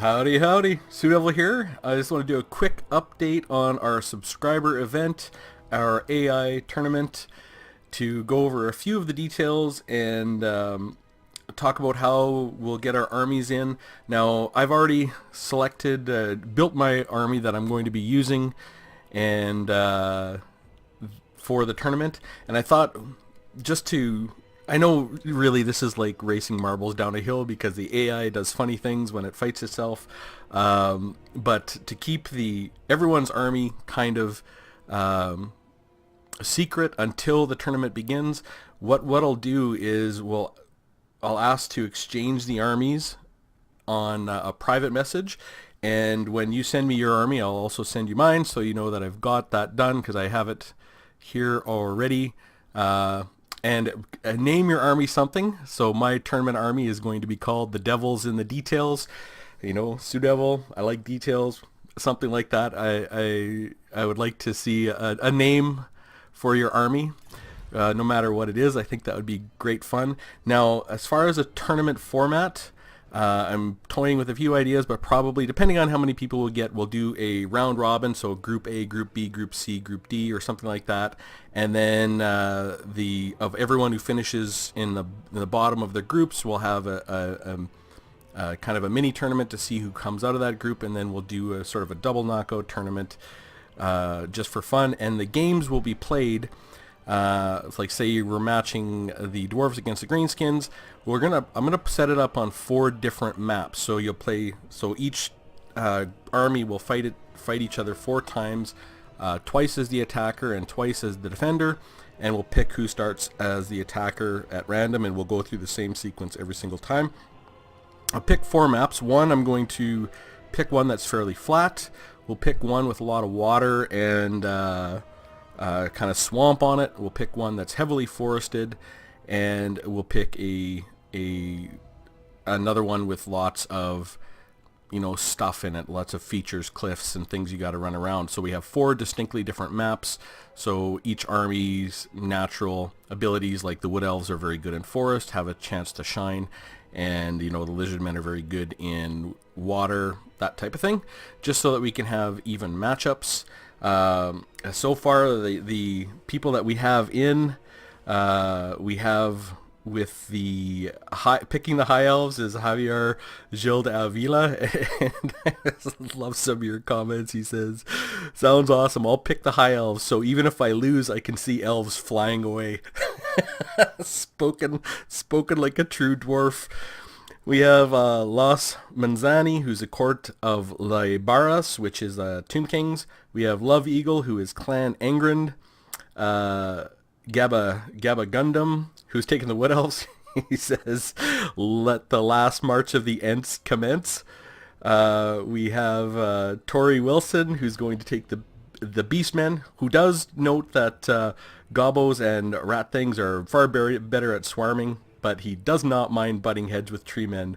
Howdy, howdy. Sudevil here. I just want to do a quick update on our subscriber event, our AI tournament, to go over a few of the details and talk about how we'll get our armies in. Now, I've already selected, built my army that I'm going to be using and for the tournament, and I thought just to I know really this is like racing marbles down a hill because the AI does funny things when it fights itself, but to keep everyone's army kind of secret until the tournament begins, what I'll do is I'll ask to exchange the armies on a private message, and when you send me your army, I'll also send you mine, so you know that I've got that done because I have it here already. And name your army something. So my tournament army is going to be called the Devil's in the Details. You know, Sudevil, I like details, something like that. I would like to see a name for your army, no matter what it is. I think that would be great fun. Now, as far as a tournament format, I'm toying with a few ideas, but probably, depending on how many people we'll get, we'll do a round robin, so Group A, Group B, Group C, Group D, or something like that. And then of everyone who finishes in the bottom of the groups, we'll have a kind of a mini tournament to see who comes out of that group, and then we'll do a sort of a double knockout tournament just for fun. And the games will be played. It's like, say we're matching the dwarves against the greenskins. I'm gonna set it up on 4 different maps. So you'll play. So each army will fight each other 4 times, twice as the attacker and twice as the defender. And we'll pick who starts as the attacker at random, and we'll go through the same sequence every single time. I'll pick 4 maps. I'm going to pick one that's fairly flat. We'll pick one with a lot of water and kind of swamp on it. We'll pick one that's heavily forested, and we'll pick another one with lots of stuff in it, lots of features, cliffs, and things you got to run around. So we have 4 distinctly different maps. So each army's natural abilities, like the wood elves are very good in forest, have a chance to shine, and the lizard men are very good in water, that type of thing, just so that we can have even matchups. So far, the people that we have in, we have with picking the high elves is Javier Gil de Avila, and I love some of your comments. He says, "Sounds awesome. I'll pick the high elves, so even if I lose, I can see elves flying away." Spoken like a true dwarf. We have Los Manzani, who's a court of La Barras, which is Tomb Kings. We have Love Eagle, who is Clan Angrand. Gabba Gundam, who's taking the Wood Elves. He says, "Let the last march of the Ents commence." We have Tori Wilson, who's going to take the Beastmen, who does note that gobos and rat things are far better at swarming, but he does not mind butting heads with tree men,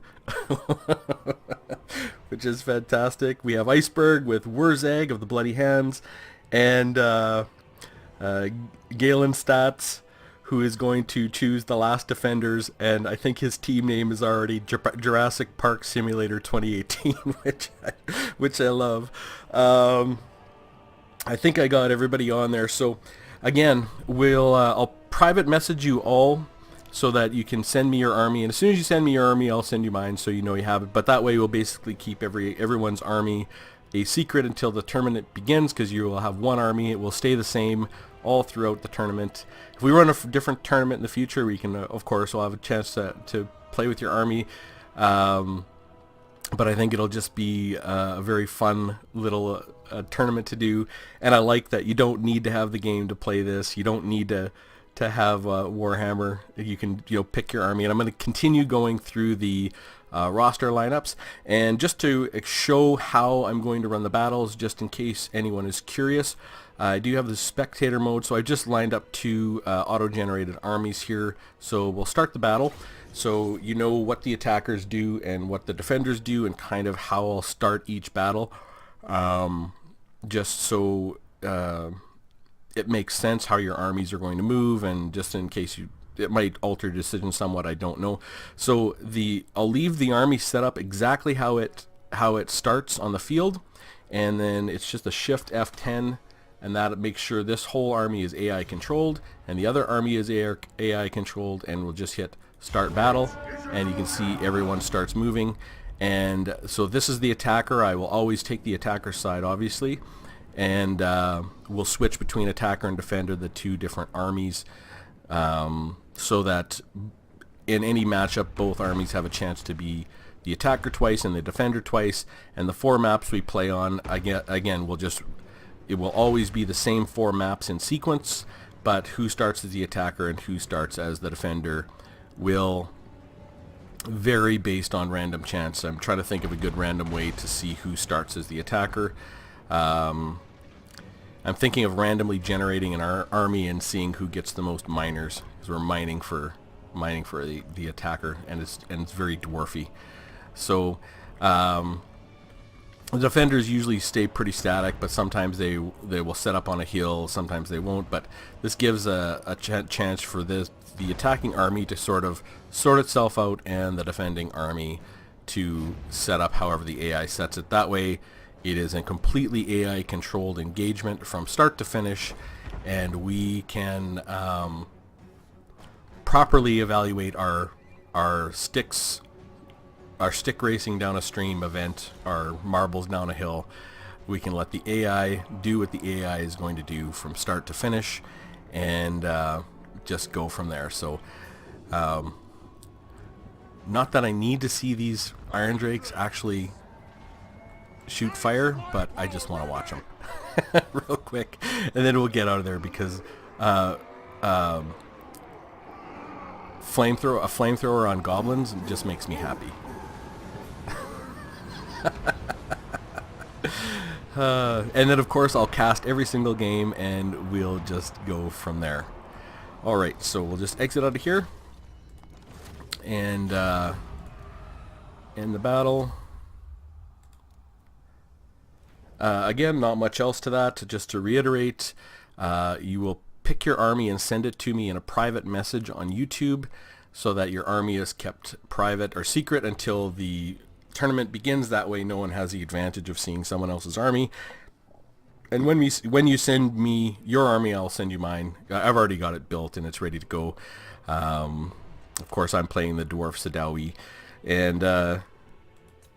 which is fantastic. We have Iceberg with Wurzag of the Bloody Hands, and Galen Stats, who is going to choose the last defenders, and I think his team name is already Jurassic Park Simulator 2018, which I love. I think I got everybody on there. So again, I'll private message you all so that you can send me your army, and as soon as you send me your army, I'll send you mine, so you know you have it. But that way we'll basically keep everyone's army a secret until the tournament begins, because you will have one army. It will stay the same all throughout the tournament. If we run a different tournament in the future, we can of course we'll have a chance to play with your army, but I think it'll just be a very fun little tournament to do. And I like that you don't need to have the game to play this. You don't need to have Warhammer. You can pick your army, and I'm going to continue going through the roster lineups, and just to show how I'm going to run the battles, just in case anyone is curious, I do have the spectator mode, so I just lined up 2 auto-generated armies here. So we'll start the battle, so you know what the attackers do and what the defenders do, and kind of how I'll start each battle, just so it makes sense how your armies are going to move, and just in case it might alter your decision somewhat, I don't know. So I'll leave the army set up exactly how it how it starts on the field, and then it's just a Shift F10, and that makes sure this whole army is AI controlled and the other army is AI controlled, and we'll just hit start battle, and you can see everyone starts moving. And so this is the attacker. I will always take the attacker side, obviously, and we'll switch between attacker and defender, the two different armies, so that in any matchup both armies have a chance to be the attacker twice and the defender twice. And the 4 maps we play on, again, it will always be the same 4 maps in sequence, but who starts as the attacker and who starts as the defender will vary based on random chance. I'm trying to think of a good random way to see who starts as the attacker. I'm thinking of randomly generating an army and seeing who gets the most miners, because we're mining for the attacker, and it's very dwarfy. So the defenders usually stay pretty static, but sometimes they will set up on a hill, sometimes they won't. But this gives a chance for the attacking army to sort itself out, and the defending army to set up however the AI sets it. That way it is a completely AI controlled engagement from start to finish, and we can properly evaluate our sticks, our stick racing down a stream event, our marbles down a hill. We can let the AI do what the AI is going to do from start to finish, and just go from there. So not that I need to see these Iron Drakes actually shoot fire, but I just want to watch them real quick, and then we'll get out of there, because a flamethrower on goblins just makes me happy. And then of course I'll cast every single game, and we'll just go from there. Alright, so we'll just exit out of here and end the battle. Again, not much else to that. Just to reiterate, you will pick your army and send it to me in a private message on YouTube, so that your army is kept private or secret until the tournament begins. That way no one has the advantage of seeing someone else's army. And when you send me your army, I'll send you mine. I've already got it built and it's ready to go. Of course, I'm playing the Dwarf Sadawi, and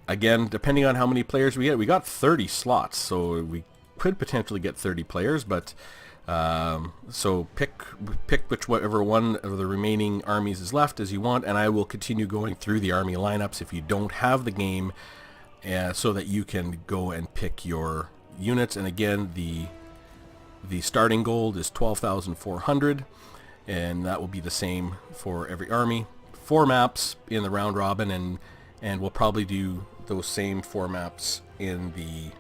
again, depending on how many players we got 30 slots, so we could potentially get 30 players. But so pick whichever one of the remaining armies is left as you want, and I will continue going through the army lineups if you don't have the game, so that you can go and pick your units. And again, the starting gold is 12,400, and that will be the same for every army. 4 maps in the round robin, and we'll probably do those same 4 maps in the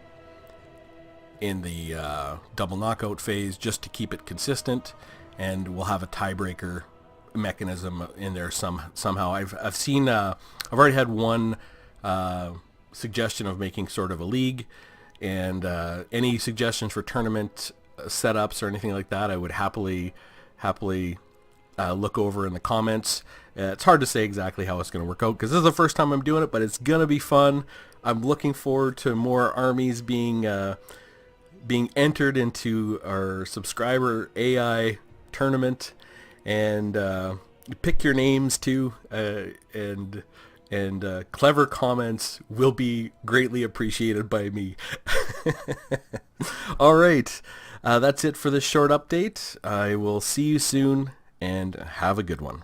double knockout phase, just to keep it consistent, and we'll have a tiebreaker mechanism in there somehow. I've seen I've already had one suggestion of making sort of a league, and any suggestions for tournament setups or anything like that, I would happily look over in the comments. It's hard to say exactly how it's going to work out, because this is the first time I'm doing it, but it's going to be fun. I'm looking forward to more armies being entered into our subscriber AI tournament, and pick your names too, and clever comments will be greatly appreciated by me. All right, that's it for this short update. I will see you soon, and have a good one.